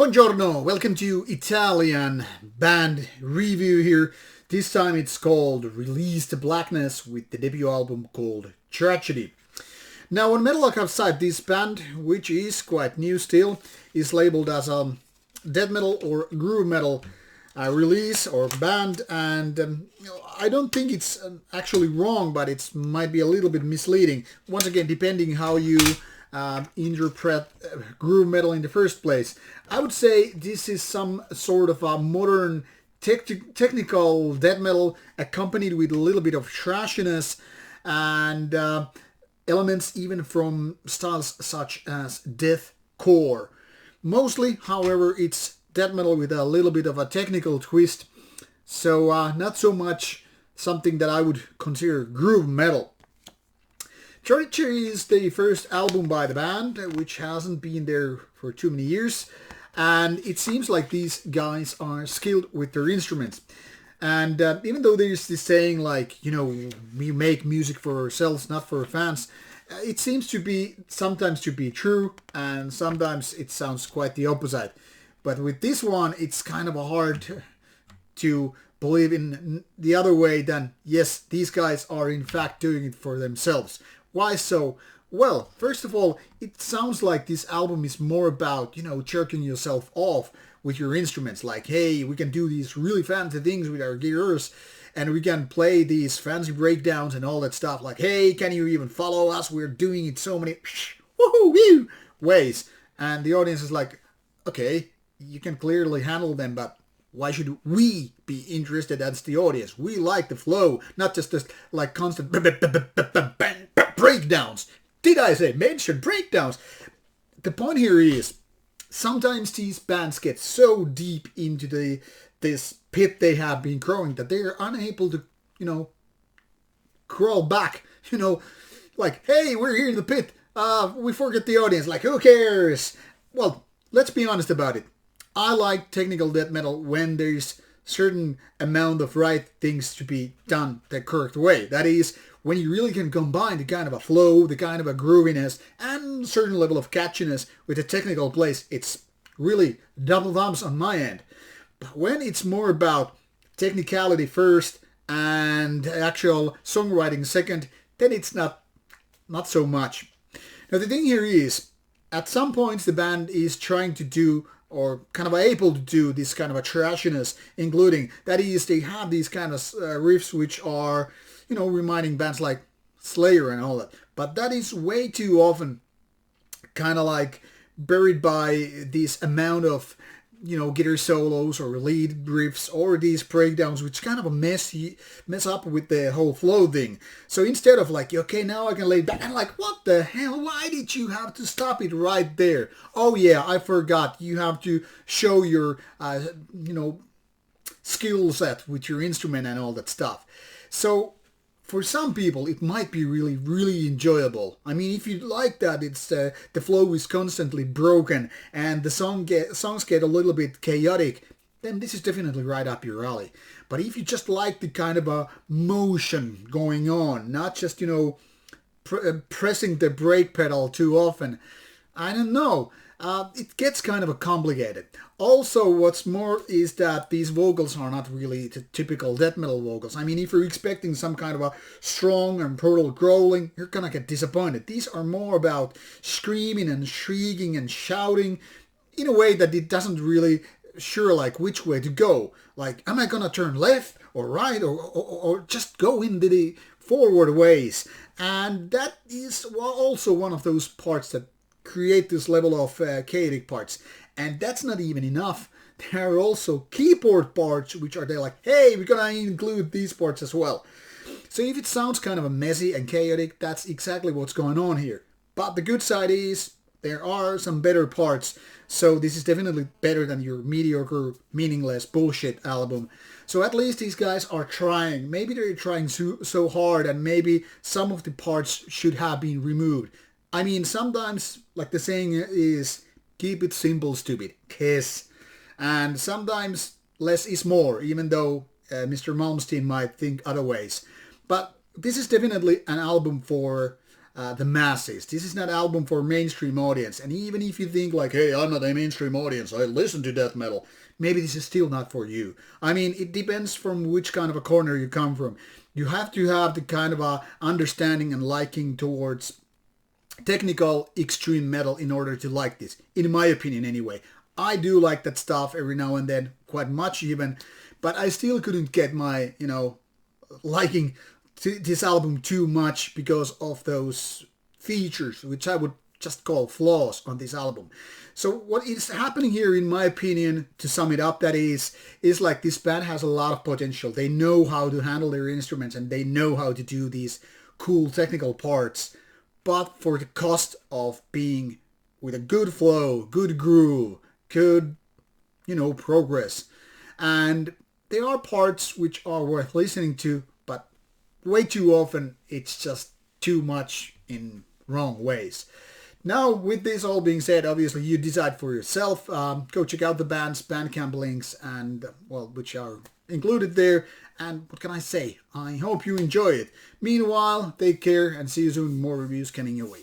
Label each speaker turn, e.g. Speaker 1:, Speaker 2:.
Speaker 1: Buongiorno, welcome to Italian band review here. This time it's called Released Blackness with the debut album called Tragedy. Now on Metal Archive site, this band, which is quite new still, is labeled as a death metal or groove metal release or band, and I don't think it's actually wrong, but it might be a little bit misleading. Once again, depending how you interpret groove metal in the first place. I would say this is some sort of a modern technical death metal accompanied with a little bit of thrashiness and elements even from styles such as deathcore. Mostly, however, it's death metal with a little bit of a technical twist, so not so much something that I would consider groove metal. Tragedy is the first album by the band, which hasn't been there for too many years, and it seems like these guys are skilled with their instruments. And even though there's this saying like, we make music for ourselves, not for our fans, it seems to be sometimes to be true, and sometimes it sounds quite the opposite. But with this one, it's kind of hard to believe in the other way than, yes, these guys are in fact doing it for themselves. Why so? Well, first of all, it sounds like this album is more about, jerking yourself off with your instruments. Like, hey, we can do these really fancy things with our gears, and we can play these fancy breakdowns and all that stuff. Like, hey, can you even follow us? We're doing it so many woohoo ways. And the audience is like, okay, you can clearly handle them, but why should we be interested as the audience? We like the flow, not just this like constant breakdowns. Did I say mention breakdowns? The point here is sometimes these bands get so deep into this pit they have been growing that they are unable to, crawl back. Like, hey, we're here in the pit. We forget the audience. Like, who cares? Well, let's be honest about it. I like technical death metal when there's certain amount of right things to be done the correct way. That is, when you really can combine the kind of a flow, the kind of a grooviness, and certain level of catchiness with a technical place, it's really double thumbs on my end. But when it's more about technicality first and actual songwriting second, then it's not so much. Now the thing here is, at some points the band is trying to do or kind of able to do this kind of a trashiness, including, that is, they have these kind of riffs which are, reminding bands like Slayer and all that. But that is way too often kind of like buried by this amount of, guitar solos or lead riffs or these breakdowns, which kind of mess up with the whole flow thing. So instead of like, okay, now I can lay back, and like, what the hell? Why did you have to stop it right there? Oh yeah, I forgot. You have to show your, skill set with your instrument and all that stuff. So for some people, it might be really, really enjoyable. I mean, if you like that, it's the flow is constantly broken and the songs get a little bit chaotic, then this is definitely right up your alley. But if you just like the kind of a motion going on, not just, pressing the brake pedal too often, I don't know. It gets kind of complicated. Also, what's more is that these vocals are not really the typical death metal vocals. I mean, if you're expecting some kind of a strong and brutal growling, you're gonna get disappointed. These are more about screaming and shrieking and shouting in a way that it doesn't really sure like which way to go. Like, am I gonna turn left or right or just go into the forward ways? And that is also one of those parts that create this level of chaotic parts. And that's not even enough. There are also keyboard parts which are there like, hey, we're gonna include these parts as well. So if it sounds kind of messy and chaotic, that's exactly what's going on here. But the good side is there are some better parts. So this is definitely better than your mediocre, meaningless bullshit album. So at least these guys are trying. Maybe they're trying so hard, and maybe some of the parts should have been removed. I mean, sometimes, like the saying is, keep it simple, stupid. Kiss. And sometimes less is more, even though Mr. Malmsteen might think otherwise. But this is definitely an album for the masses. This is not an album for mainstream audience. And even if you think like, hey, I'm not a mainstream audience, I listen to death metal, maybe this is still not for you. I mean, it depends from which kind of a corner you come from. You have to have the kind of a understanding and liking towards technical extreme metal in order to like this, in my opinion anyway. I do like that stuff every now and then, quite much even, but I still couldn't get my, liking this album too much because of those features, which I would just call flaws on this album. So what is happening here, in my opinion, to sum it up, that is like this band has a lot of potential. They know how to handle their instruments and they know how to do these cool technical parts, but for the cost of being with a good flow, good groove, good, progress. And there are parts which are worth listening to, but way too often it's just too much in wrong ways. Now, with this all being said, obviously you decide for yourself. Go check out the band's Bandcamp links, and which are included there. And what can I say? I hope you enjoy it. Meanwhile, take care and see you soon. More reviews coming your way.